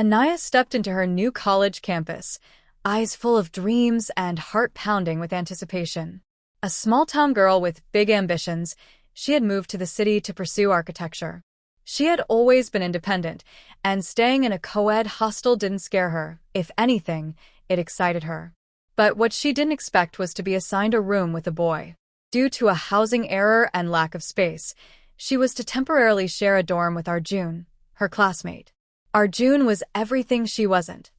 Anaya stepped into her new college campus, eyes full of dreams and heart pounding with anticipation. A small-town girl with big ambitions, she had moved to the city to pursue architecture. She had always been independent, and staying in a co-ed hostel didn't scare her. If anything, it excited her. But what she didn't expect was to be assigned a room with a boy. Due to a housing error and lack of space, she was to temporarily share a dorm with Arjun, her classmate. Arjun was everything she wasn't.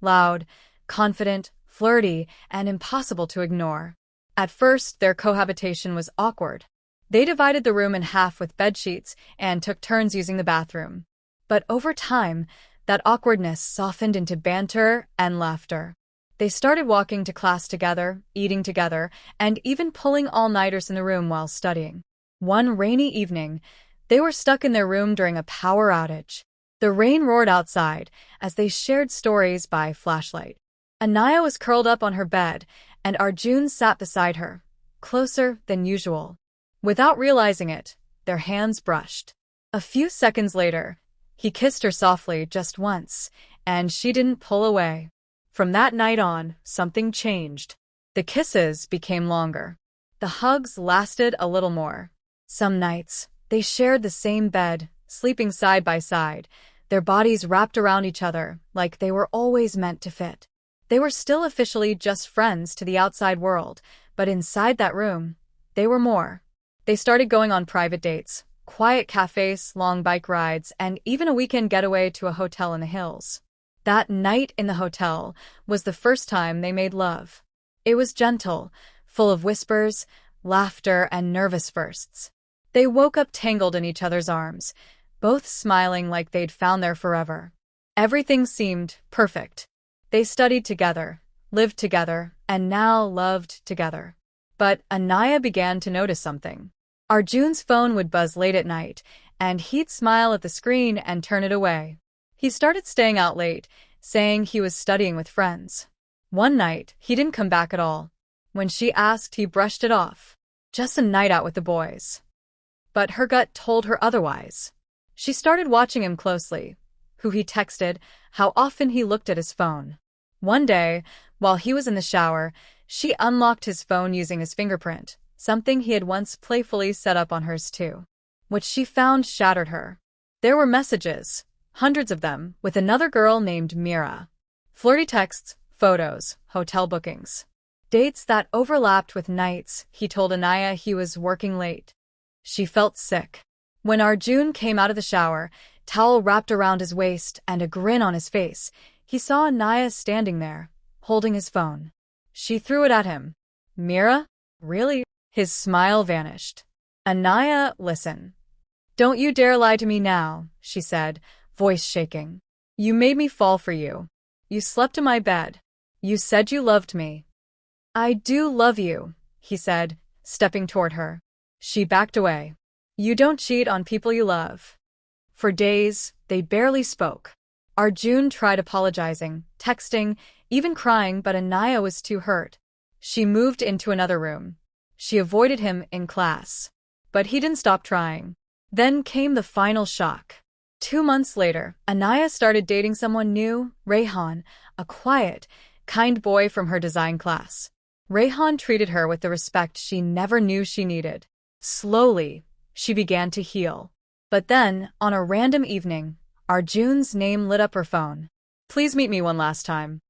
Loud, confident, flirty, and impossible to ignore. At first, their cohabitation was awkward. They divided the room in half with bedsheets and took turns using the bathroom. But over time, that awkwardness softened into banter and laughter. They started walking to class together, eating together, and even pulling all-nighters in the room while studying. One rainy evening, they were stuck in their room during a power outage. The rain roared outside as they shared stories by flashlight. Anaya was curled up on her bed, and Arjun sat beside her, closer than usual. Without realizing it, their hands brushed. A few seconds later, he kissed her softly just once, and she didn't pull away. From that night on, something changed. The kisses became longer. The hugs lasted a little more. Some nights, they shared the same bed, sleeping side by side, their bodies wrapped around each other like they were always meant to fit. They were still officially just friends to the outside world, but inside that room, they were more. They started going on private dates, quiet cafes, long bike rides, and even a weekend getaway to a hotel in the hills. That night in the hotel was the first time they made love. It was gentle, full of whispers, laughter, and nervous firsts. They woke up tangled in each other's arms, both smiling like they'd found their forever. Everything seemed perfect. They studied together, lived together, and now loved together. But Anaya began to notice something. Arjun's phone would buzz late at night, and he'd smile at the screen and turn it away. He started staying out late, saying he was studying with friends. One night, he didn't come back at all. When she asked, he brushed it off. Just a night out with the boys. But her gut told her otherwise. She started watching him closely, who he texted, how often he looked at his phone. One day, while he was in the shower, she unlocked his phone using his fingerprint, something he had once playfully set up on hers too. What she found shattered her. There were messages, hundreds of them, with another girl named Mira. Flirty texts, photos, hotel bookings. Dates that overlapped with nights he told Anaya he was working late. She felt sick. When Arjun came out of the shower, towel wrapped around his waist and a grin on his face, he saw Anaya standing there, holding his phone. She threw it at him. Mira? Really? His smile vanished. Anaya, listen. Don't you dare lie to me now, she said, voice shaking. You made me fall for you. You slept in my bed. You said you loved me. I do love you, he said, stepping toward her. She backed away. You don't cheat on people you love. For days, they barely spoke. Arjun tried apologizing, texting, even crying, but Anaya was too hurt. She moved into another room. She avoided him in class. But he didn't stop trying. Then came the final shock. 2 months later, Anaya started dating someone new, Rayhan, a quiet, kind boy from her design class. Rayhan treated her with the respect she never knew she needed. Slowly, she began to heal. But then, on a random evening, Arjun's name lit up her phone. Please meet me one last time.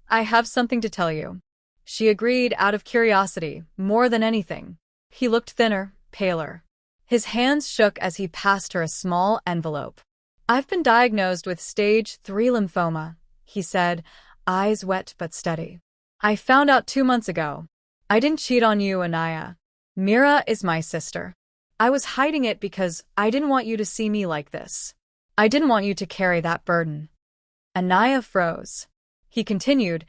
I have something to tell you. She agreed out of curiosity, more than anything. He looked thinner, paler. His hands shook as he passed her a small envelope. I've been diagnosed with stage 3 lymphoma, he said, eyes wet but steady. I found out 2 months ago. I didn't cheat on you, Anaya. Mira is my sister. I was hiding it because I didn't want you to see me like this. I didn't want you to carry that burden. Anaya froze. He continued,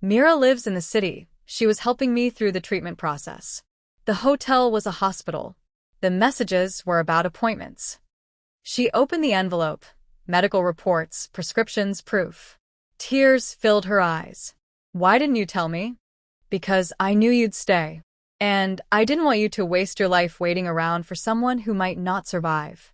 Mira lives in the city. She was helping me through the treatment process. The hotel was a hospital. The messages were about appointments. She opened the envelope. Medical reports, prescriptions, proof. Tears filled her eyes. Why didn't you tell me? Because I knew you'd stay. And I didn't want you to waste your life waiting around for someone who might not survive.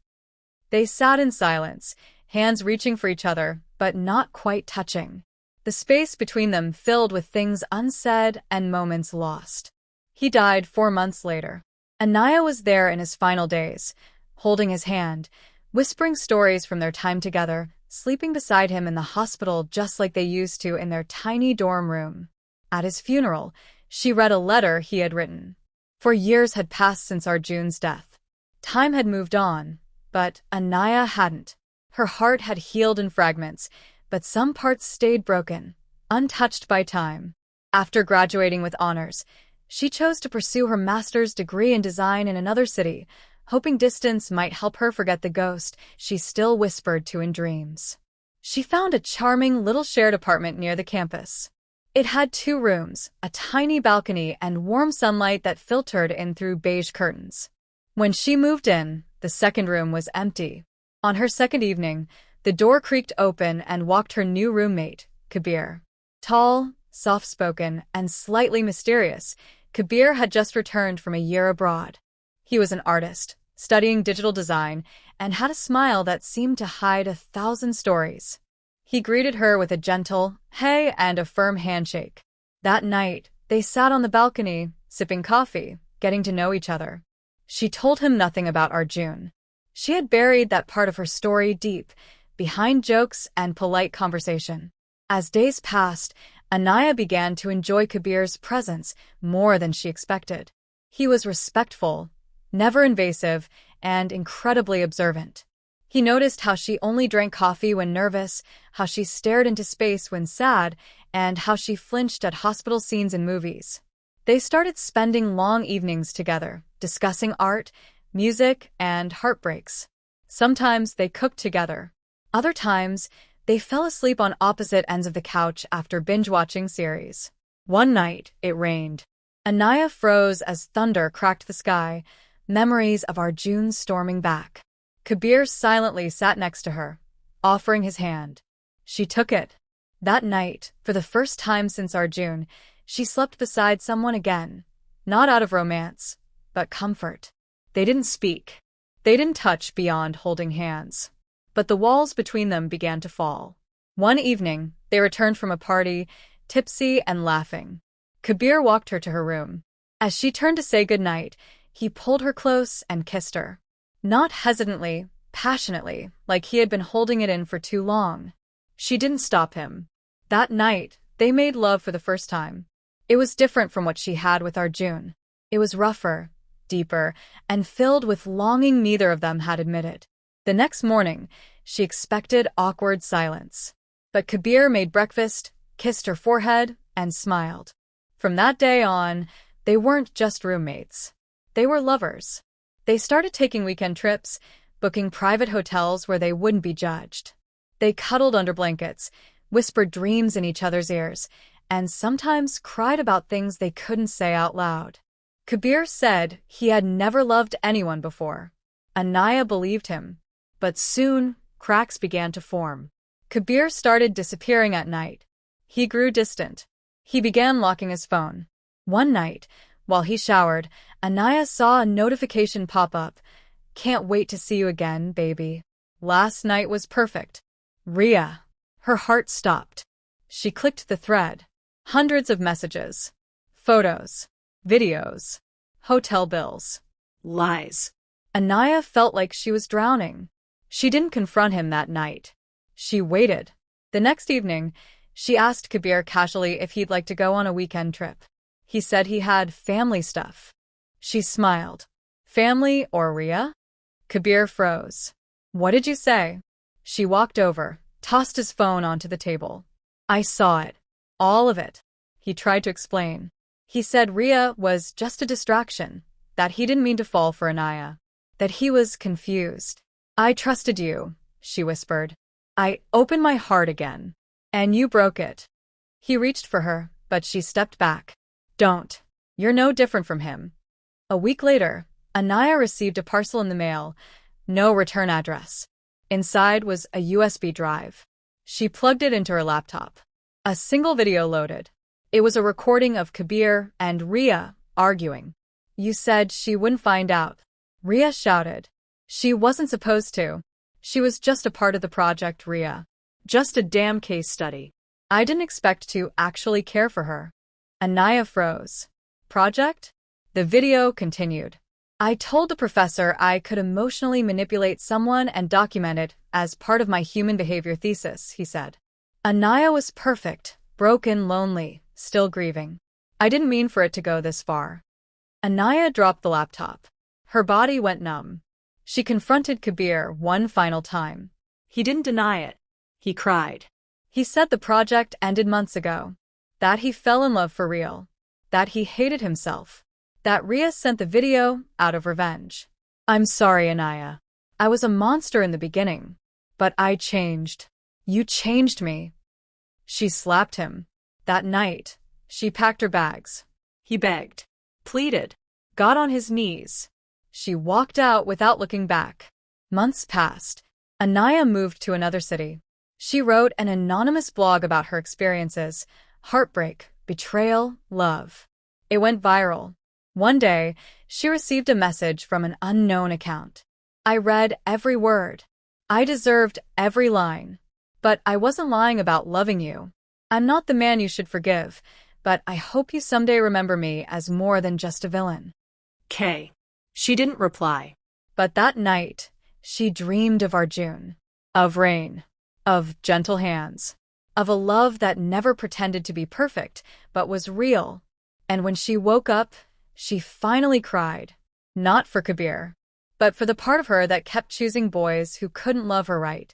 They sat in silence, hands reaching for each other, but not quite touching. The space between them filled with things unsaid and moments lost. He died 4 months later. Anaya was there in his final days, holding his hand, whispering stories from their time together, sleeping beside him in the hospital just like they used to in their tiny dorm room. At his funeral, she read a letter he had written. For years had passed since Arjun's death. Time had moved on, but Anaya hadn't. Her heart had healed in fragments, but some parts stayed broken, untouched by time. After graduating with honors, she chose to pursue her master's degree in design in another city, hoping distance might help her forget the ghost she still whispered to in dreams. She found a charming little shared apartment near the campus. It had 2 rooms, a tiny balcony, and warm sunlight that filtered in through beige curtains. When she moved in, the second room was empty. On her second evening, the door creaked open and walked her new roommate, Kabir. Tall, soft-spoken, and slightly mysterious, Kabir had just returned from a year abroad. He was an artist, studying digital design, and had a smile that seemed to hide 1,000 stories. He greeted her with a gentle, "Hey," and a firm handshake. That night, they sat on the balcony, sipping coffee, getting to know each other. She told him nothing about Arjun. She had buried that part of her story deep, behind jokes and polite conversation. As days passed, Anaya began to enjoy Kabir's presence more than she expected. He was respectful, never invasive, and incredibly observant. He noticed how she only drank coffee when nervous, how she stared into space when sad, and how she flinched at hospital scenes in movies. They started spending long evenings together, discussing art, music, and heartbreaks. Sometimes they cooked together. Other times, they fell asleep on opposite ends of the couch after binge-watching series. One night, it rained. Anaya froze as thunder cracked the sky, memories of Arjun storming back. Kabir silently sat next to her, offering his hand. She took it. That night, for the first time since Arjun, she slept beside someone again, not out of romance, but comfort. They didn't speak. They didn't touch beyond holding hands. But the walls between them began to fall. One evening, they returned from a party, tipsy and laughing. Kabir walked her to her room. As she turned to say goodnight, he pulled her close and kissed her. Not hesitantly, passionately, like he had been holding it in for too long. She didn't stop him. That night, they made love for the first time. It was different from what she had with Arjun. It was rougher, deeper, and filled with longing neither of them had admitted. The next morning, she expected awkward silence. But Kabir made breakfast, kissed her forehead, and smiled. From that day on, they weren't just roommates. They were lovers. They started taking weekend trips, booking private hotels where they wouldn't be judged. They cuddled under blankets, whispered dreams in each other's ears, and sometimes cried about things they couldn't say out loud. Kabir said he had never loved anyone before. Anaya believed him. But soon, cracks began to form. Kabir started disappearing at night. He grew distant. He began locking his phone. One night, while he showered, Anaya saw a notification pop up. "Can't wait to see you again, baby. Last night was perfect." Ria. Her heart stopped. She clicked the thread. Hundreds of messages. Photos. Videos. Hotel bills. Lies. Anaya felt like she was drowning. She didn't confront him that night. She waited. The next evening, she asked Kabir casually if he'd like to go on a weekend trip. He said he had family stuff. She smiled. "Family or Ria?" Kabir froze. "What did you say?" She walked over, tossed his phone onto the table. "I saw it. All of it." He tried to explain. He said Ria was just a distraction, that he didn't mean to fall for Anaya, that he was confused. "I trusted you," she whispered. "I opened my heart again. And you broke it." He reached for her, but she stepped back. "Don't. You're no different from him." A week later, Anaya received a parcel in the mail, no return address. Inside was a USB drive. She plugged it into her laptop. A single video loaded. It was a recording of Kabir and Ria arguing. "You said she wouldn't find out," Ria shouted. "She wasn't supposed to. She was just a part of the project, Ria." Just a damn case study. I didn't expect to actually care for her. Anaya froze. Project? The video continued. I told the professor I could emotionally manipulate someone and document it as part of my human behavior thesis, he said. Anaya was perfect, broken, lonely, still grieving. I didn't mean for it to go this far. Anaya dropped the laptop. Her body went numb. She confronted Kabir one final time. He didn't deny it. He cried. He said the project ended months ago. That he fell in love for real. That he hated himself. That Ria sent the video out of revenge. I'm sorry, Anaya. I was a monster in the beginning. But I changed. You changed me. She slapped him. That night, she packed her bags. He begged. Pleaded. Got on his knees. She walked out without looking back. Months passed. Anaya moved to another city. She wrote an anonymous blog about her experiences. Heartbreak, betrayal, love. It went viral. One day, she received a message from an unknown account. I read every word. I deserved every line. But I wasn't lying about loving you. I'm not the man you should forgive, but I hope you someday remember me as more than just a villain. K. She didn't reply. But that night, she dreamed of Arjun. Of rain. Of gentle hands. Of a love that never pretended to be perfect, but was real. And when she woke up, she finally cried. Not for Kabir, but for the part of her that kept choosing boys who couldn't love her right.